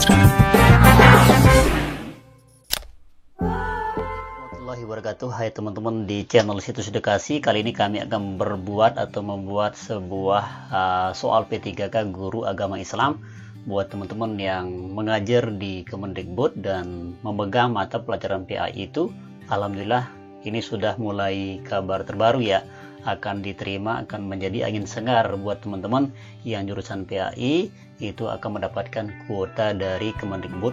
Warahmatullahi wabarakatuh. Hai teman-teman di channel Situs Edukasi. Kali ini kami akan membuat sebuah soal P3K Guru Agama Islam buat teman-teman yang mengajar di Kemendikbud dan memegang mata pelajaran PAI itu. Alhamdulillah ini sudah mulai kabar terbaru ya, akan diterima, akan menjadi angin segar buat teman-teman yang jurusan PAI itu akan mendapatkan kuota dari Kemendikbud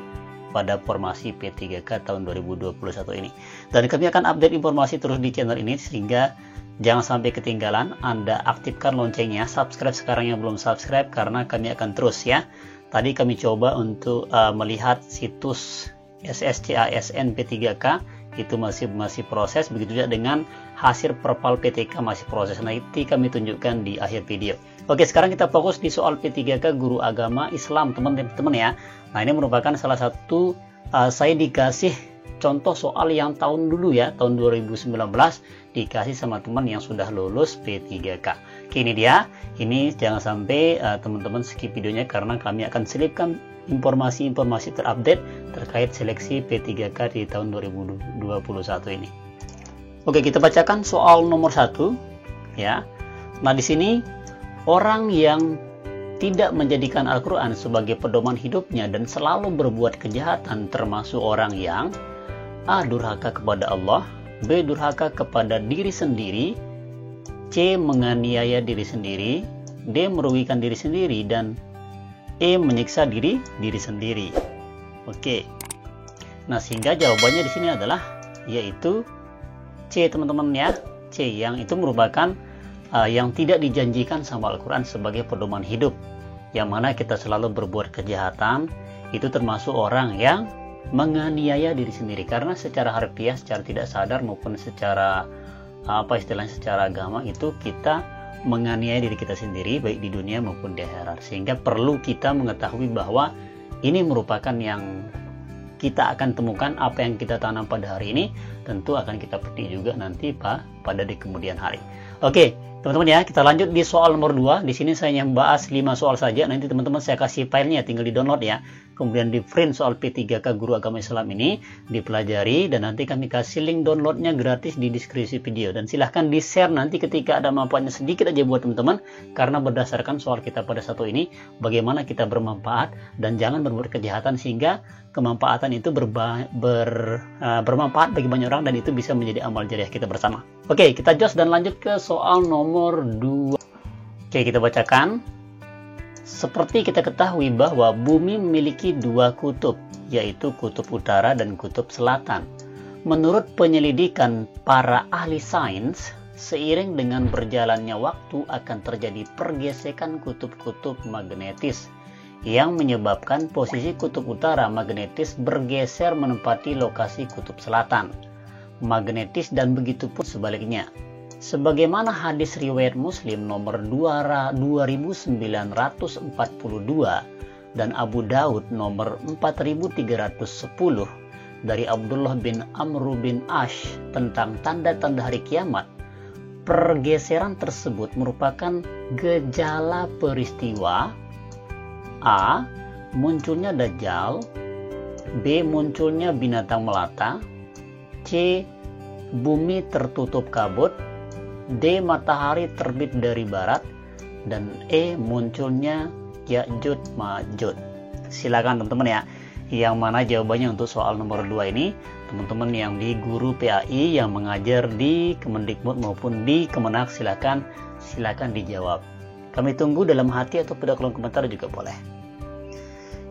pada formasi P3K tahun 2021 ini. Dan kami akan update informasi terus di channel ini sehingga jangan sampai ketinggalan. Anda aktifkan loncengnya, subscribe sekarang yang belum subscribe karena kami akan terus ya. Tadi kami coba untuk melihat situs SSCASN P3K itu masih proses, begitu juga dengan hasil perpal PTK masih proses. Nanti kami tunjukkan di akhir video. Oke, sekarang kita fokus di soal P3K Guru Agama Islam teman-teman ya. Nah, ini merupakan salah satu saya dikasih contoh soal yang tahun dulu ya, tahun 2019 dikasih sama teman yang sudah lulus P3K. Oke, ini dia. Ini jangan sampai teman-teman skip videonya karena kami akan selipkan informasi-informasi terupdate terkait seleksi P3K di tahun 2021 ini. Oke, kita bacakan soal nomor 1 ya. Nah, di sini orang yang tidak menjadikan Al-Quran sebagai pedoman hidupnya dan selalu berbuat kejahatan termasuk orang yang A. durhaka kepada Allah, B. durhaka kepada diri sendiri, C. menganiaya diri sendiri, D. merugikan diri sendiri, dan E. menyiksa diri sendiri. Oke. Nah, sehingga jawabannya di sini adalah yaitu C teman-teman ya. C yang itu merupakan yang tidak dijanjikan sama Al-Quran sebagai pedoman hidup, yang mana kita selalu berbuat kejahatan, itu termasuk orang yang menganiaya diri sendiri, karena secara harfiah, secara tidak sadar maupun secara secara agama itu kita menganiaya diri kita sendiri baik di dunia maupun di akhirat. Sehingga perlu kita mengetahui bahwa ini merupakan yang kita akan temukan, apa yang kita tanam pada hari ini tentu akan kita petik juga nanti pada di kemudian hari. Oke, teman-teman ya, kita lanjut di soal nomor 2. Di sini saya hanya membahas 5 soal saja. Nanti teman-teman saya kasih filenya, tinggal di-download ya. Kemudian di print soal P3K Guru Agama Islam ini, dipelajari, dan nanti kami kasih link downloadnya gratis di deskripsi video. Dan silahkan di-share nanti ketika ada manfaatnya sedikit aja buat teman-teman, karena berdasarkan soal kita pada satu ini, bagaimana kita bermanfaat dan jangan berbuat kejahatan sehingga kemanfaatan itu bermanfaat bagi banyak orang dan itu bisa menjadi amal jariah kita bersama. Oke, kita jos dan lanjut ke soal nomor 2. Oke, kita bacakan. Seperti kita ketahui bahwa bumi memiliki 2 kutub, yaitu kutub utara dan kutub selatan. Menurut penyelidikan para ahli sains, seiring dengan berjalannya waktu akan terjadi pergesekan kutub-kutub magnetis yang menyebabkan posisi kutub utara magnetis bergeser menempati lokasi kutub selatan magnetis, dan begitu pun sebaliknya. Sebagaimana hadis riwayat Muslim nomor 2942 dan Abu Daud nomor 4310 dari Abdullah bin Amr bin Ash tentang tanda-tanda hari kiamat, pergeseran tersebut merupakan gejala peristiwa A. munculnya Dajjal, B. munculnya binatang melata, C. bumi tertutup kabut, D. matahari terbit dari barat, dan E. munculnya Ya'juj Ma'juj. Silakan teman-teman ya, yang mana jawabannya untuk soal nomor 2 ini. Teman-teman yang di guru PAI yang mengajar di Kemendikbud maupun di Kemenak, silakan dijawab. Kami tunggu dalam hati atau pada kolom komentar juga boleh.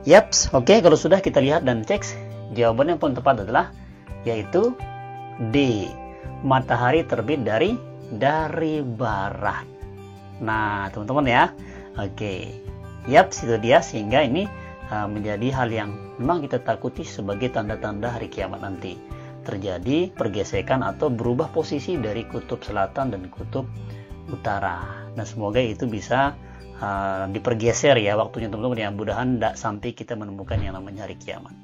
Yaps, oke, kalau sudah kita lihat dan cek, jawaban yang paling tepat adalah yaitu D. Matahari terbit dari barat. Nah, teman-teman ya. Oke. Yaps, itu dia, sehingga ini menjadi hal yang memang kita takuti sebagai tanda-tanda hari kiamat nanti. Terjadi pergesekan atau berubah posisi dari kutub selatan dan kutub utara. Nah, semoga itu bisa dipergeser ya waktunya teman-teman ya. Mudahan tidak sampai kita menemukan yang namanya hari kiamat.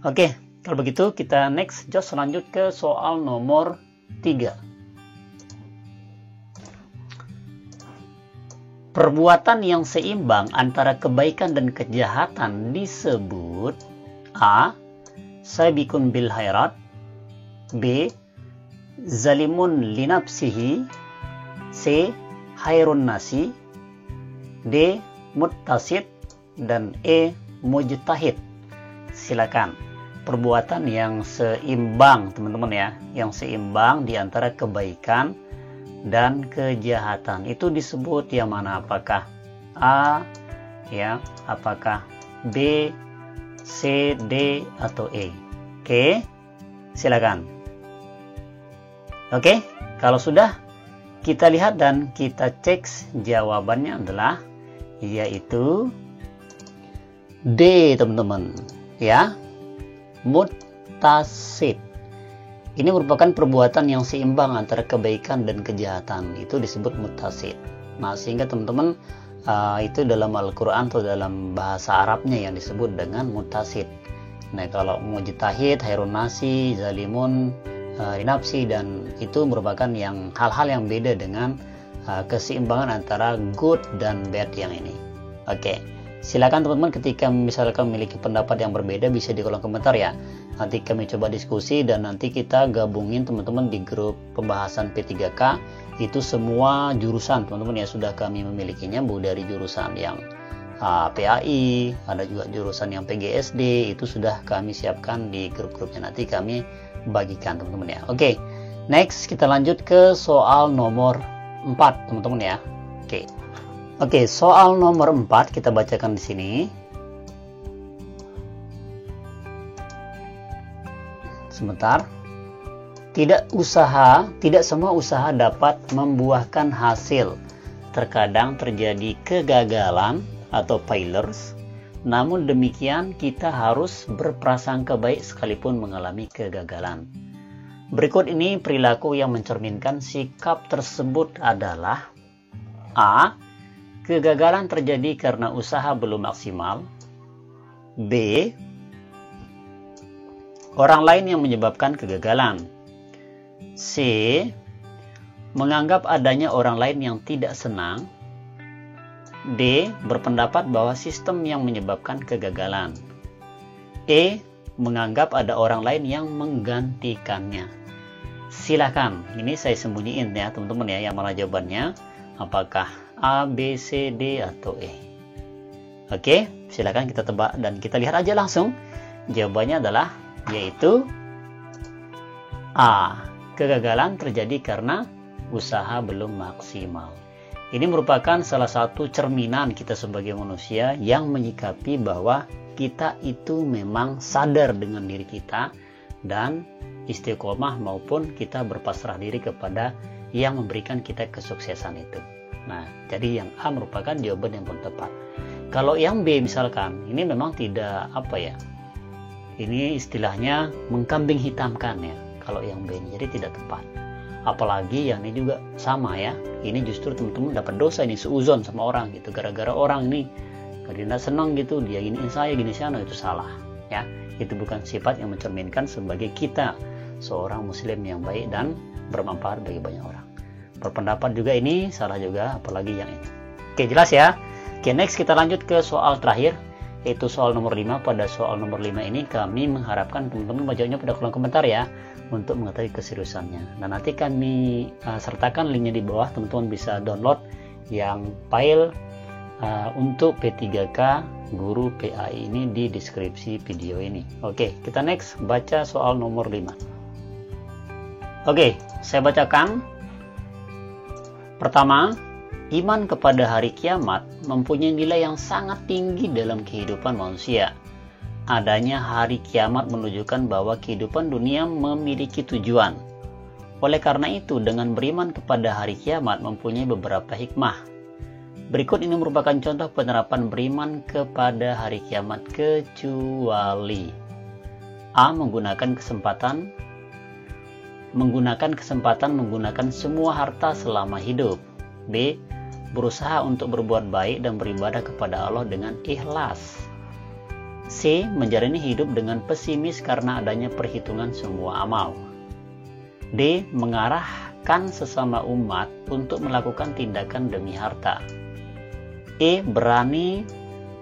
Oke, kalau begitu kita next just lanjut ke soal nomor 3. Perbuatan yang seimbang antara kebaikan dan kejahatan disebut A. Sabiqun bil khairat, B. Zalimun linafsihi, C. Khairun nasi, D. Muttasid, dan E. Mujtahid. Silakan. Perbuatan yang seimbang, teman-teman ya, yang seimbang di antara kebaikan dan kejahatan itu disebut yang mana? Apakah A, ya, apakah B, C, D, atau E? Oke, silakan. Oke, kalau sudah kita lihat dan kita cek, jawabannya adalah yaitu D, teman-teman, ya, muttasid. Ini merupakan perbuatan yang seimbang antara kebaikan dan kejahatan, itu disebut muttasid. Nah, sehingga teman-teman itu dalam Al-Quran atau dalam bahasa Arabnya yang disebut dengan muttasid. Nah, kalau mujtahid, khairun nasi, zalimun linafsi, dan itu merupakan yang hal-hal yang beda dengan keseimbangan antara good dan bad yang ini. Oke, silakan teman-teman, ketika misalkan memiliki pendapat yang berbeda bisa di kolom komentar ya. Nanti kami coba diskusi dan nanti kita gabungin teman-teman di grup pembahasan P3K. Itu semua jurusan teman-teman ya sudah kami memilikinya, bu, dari jurusan yang PAI, ada juga jurusan yang PGSD, itu sudah kami siapkan di grup-grupnya, nanti kami bagikan teman-teman ya. Oke, next kita lanjut ke soal nomor 4 teman-teman ya. Oke, soal nomor 4 kita bacakan di sini. Sebentar. Tidak semua usaha dapat membuahkan hasil. Terkadang terjadi kegagalan atau failures. Namun demikian kita harus berprasangka baik sekalipun mengalami kegagalan. Berikut ini perilaku yang mencerminkan sikap tersebut adalah A. Kegagalan terjadi karena usaha belum maksimal. B. Orang lain yang menyebabkan kegagalan. C. Menganggap adanya orang lain yang tidak senang. D. Berpendapat bahwa sistem yang menyebabkan kegagalan. E. Menganggap ada orang lain yang menggantikannya. Silakan, ini saya sembunyiin ya teman-teman ya, yang mana jawabannya, apakah A, B, C, D, atau E. Oke, silakan kita tebak dan kita lihat aja langsung. Jawabannya adalah yaitu A. Kegagalan terjadi karena usaha belum maksimal. Ini merupakan salah satu cerminan kita sebagai manusia yang menyikapi bahwa kita itu memang sadar dengan diri kita dan istiqomah maupun kita berpasrah diri kepada yang memberikan kita kesuksesan itu. Nah, jadi yang A merupakan jawaban yang paling tepat. Kalau yang B misalkan, ini memang tidak ini istilahnya mengkambing hitamkan ya. Kalau yang B ini jadi tidak tepat. Apalagi yang ini juga sama ya. Ini justru teman-teman dapat dosa ini, seuzon sama orang gitu. Gara-gara orang ini karena senang gitu, dia giniin saya, gini sana, itu salah ya. Itu bukan sifat yang mencerminkan sebagai kita seorang muslim yang baik dan bermanfaat bagi banyak orang. Berpendapat juga ini salah juga, apalagi yang ini. Oke, jelas ya. Oke, next kita lanjut ke soal terakhir, yaitu soal nomor 5. Pada soal nomor 5 ini kami mengharapkan teman-teman menjawabnya pada kolom komentar ya, untuk mengetahui keseriusannya. Nah, nanti kami sertakan linknya di bawah, teman-teman bisa download yang file untuk P3K Guru PAI ini di deskripsi video ini. Oke, kita next baca soal nomor 5. Oke, saya bacakan. Pertama, iman kepada hari kiamat mempunyai nilai yang sangat tinggi dalam kehidupan manusia. Adanya hari kiamat menunjukkan bahwa kehidupan dunia memiliki tujuan. Oleh karena itu, dengan beriman kepada hari kiamat mempunyai beberapa hikmah. Berikut ini merupakan contoh penerapan beriman kepada hari kiamat kecuali A. Menggunakan kesempatan menggunakan semua harta selama hidup. B. Berusaha untuk berbuat baik dan beribadah kepada Allah dengan ikhlas. C. Menjalani hidup dengan pesimis karena adanya perhitungan semua amal. D. Mengarahkan sesama umat untuk melakukan tindakan demi harta. E. Berani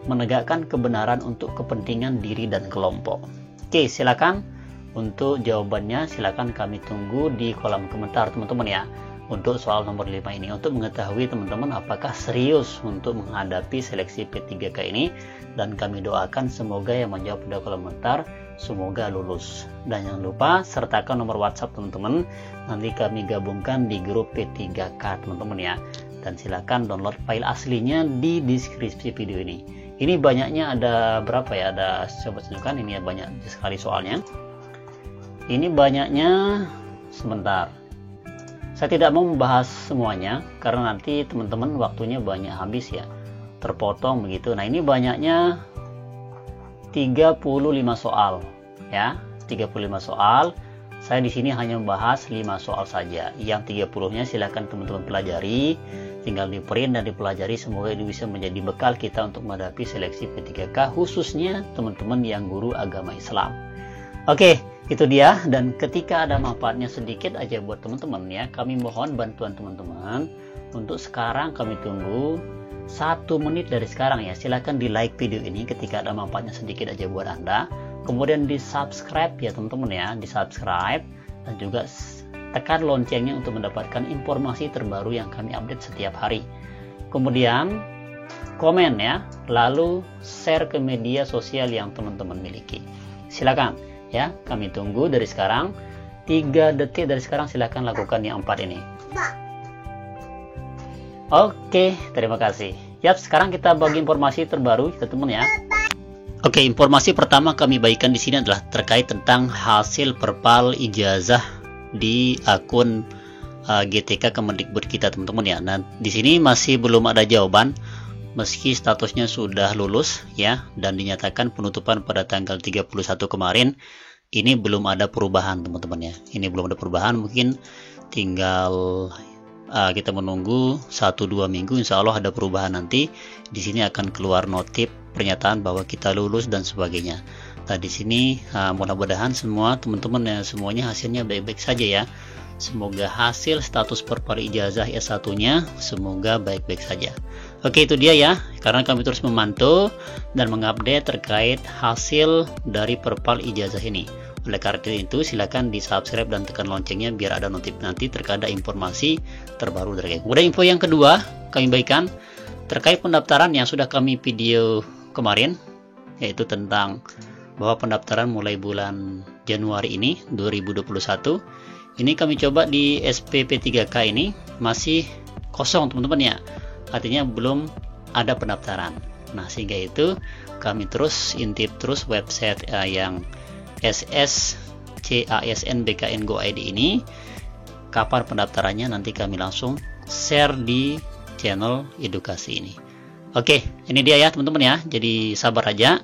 menegakkan kebenaran untuk kepentingan diri dan kelompok. Oke, silakan untuk jawabannya, silakan kami tunggu di kolom komentar teman-teman ya. Untuk soal nomor 5 ini, untuk mengetahui teman-teman apakah serius untuk menghadapi seleksi P3K ini, dan kami doakan semoga yang menjawab pada kolom komentar semoga lulus. Dan jangan lupa sertakan nomor WhatsApp teman-teman, nanti kami gabungkan di grup P3K teman-teman ya. Dan silakan download file aslinya di deskripsi video ini. Ini banyaknya ada berapa ya? Ada, coba tunjukkan, ini ya banyak sekali soalnya. Ini banyaknya, sebentar. Saya tidak mau membahas semuanya karena nanti teman-teman waktunya banyak habis ya. Terpotong begitu. Nah, ini banyaknya 35 soal ya. 35 soal. Saya di sini hanya membahas 5 soal saja. Yang 30-nya silahkan teman-teman pelajari. Tinggal di print dan dipelajari, semoga ini bisa menjadi bekal kita untuk menghadapi seleksi P3K, khususnya teman-teman yang guru agama Islam. Oke, itu dia. Dan ketika ada manfaatnya sedikit aja buat teman-teman ya, kami mohon bantuan teman-teman. Untuk sekarang kami tunggu 1 menit dari sekarang ya. Silahkan di like video ini ketika ada manfaatnya sedikit aja buat Anda. Kemudian di subscribe ya teman-teman ya, di subscribe, dan juga tekan loncengnya untuk mendapatkan informasi terbaru yang kami update setiap hari. Kemudian komen ya, lalu share ke media sosial yang teman-teman miliki. Silakan ya, kami tunggu dari sekarang. 3 detik dari sekarang silakan lakukan yang 4 ini. Oke, terima kasih. Yap, sekarang kita bagi informasi terbaru teman-teman ya. Oke, informasi pertama kami bagikan di sini adalah terkait tentang hasil perpal ijazah di akun GTK Kemendikbud kita teman-teman ya. Nah, di sini masih belum ada jawaban meski statusnya sudah lulus ya, dan dinyatakan penutupan pada tanggal 31 kemarin. Ini belum ada perubahan teman-teman ya. Ini belum ada perubahan, mungkin tinggal kita menunggu 1-2 minggu, insya Allah ada perubahan nanti. Di sini akan keluar notif pernyataan bahwa kita lulus dan sebagainya. Nah, di sini mudah-mudahan semua teman-teman ya, semuanya hasilnya baik-baik saja ya. Semoga hasil status perpal ijazah S1-nya semoga baik-baik saja. Oke, itu dia ya. Karena kami terus memantau dan mengupdate terkait hasil dari perpal ijazah ini. Oleh karena itu, silakan di subscribe dan tekan loncengnya biar ada notif nanti terkait informasi terbaru dari kami. Kemudian info yang kedua kami bagikan terkait pendaftaran yang sudah kami video kemarin, yaitu tentang bahwa pendaftaran mulai bulan Januari ini 2021 ini kami coba di SPP3K ini masih kosong teman-teman ya, artinya belum ada pendaftaran. Nah, sehingga itu kami terus intip terus website yang SSCASN-BKN-Go.id ini, kapan pendaftarannya nanti kami langsung share di channel edukasi ini. Oke, ini dia ya teman-teman ya, jadi sabar aja.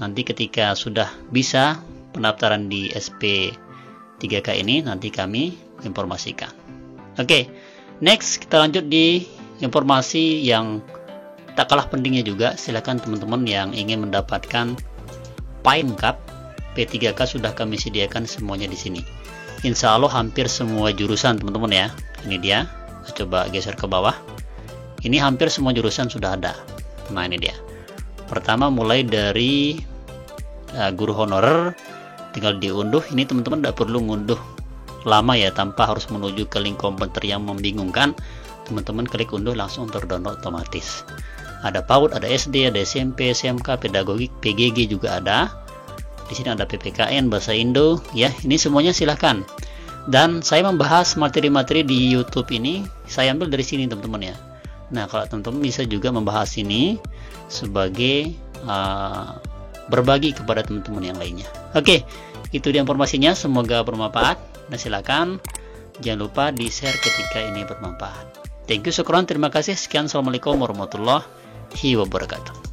Nanti ketika sudah bisa pendaftaran di SP3K ini, nanti kami informasikan. Oke, next kita lanjut di informasi yang tak kalah pentingnya juga. Silakan teman-teman yang ingin mendapatkan Pine Cup P3K sudah kami sediakan semuanya di sini. Insya Allah hampir semua jurusan teman-teman ya. Ini dia. Coba geser ke bawah. Ini hampir semua jurusan sudah ada. Nah, ini dia. Pertama mulai dari guru honorer, tinggal diunduh. Ini teman-teman tidak perlu ngunduh lama ya, tanpa harus menuju ke link komputer yang membingungkan. Teman-teman klik unduh langsung terdownload otomatis. Ada PAUD, ada SD, ada SMP, SMK, pedagogik, PGG juga ada. Di sini ada PPKN, bahasa Indo ya. Ini semuanya silahkan. Dan saya membahas materi-materi di YouTube ini saya ambil dari sini teman-teman ya. Nah, kalau teman-teman bisa juga membahas ini sebagai berbagi kepada teman-teman yang lainnya. Oke, itu dia informasinya, semoga bermanfaat. Nah, silakan jangan lupa di share ketika ini bermanfaat. Thank you, syukron, terima kasih. Sekian, assalamualaikum warahmatullahi wabarakatuh.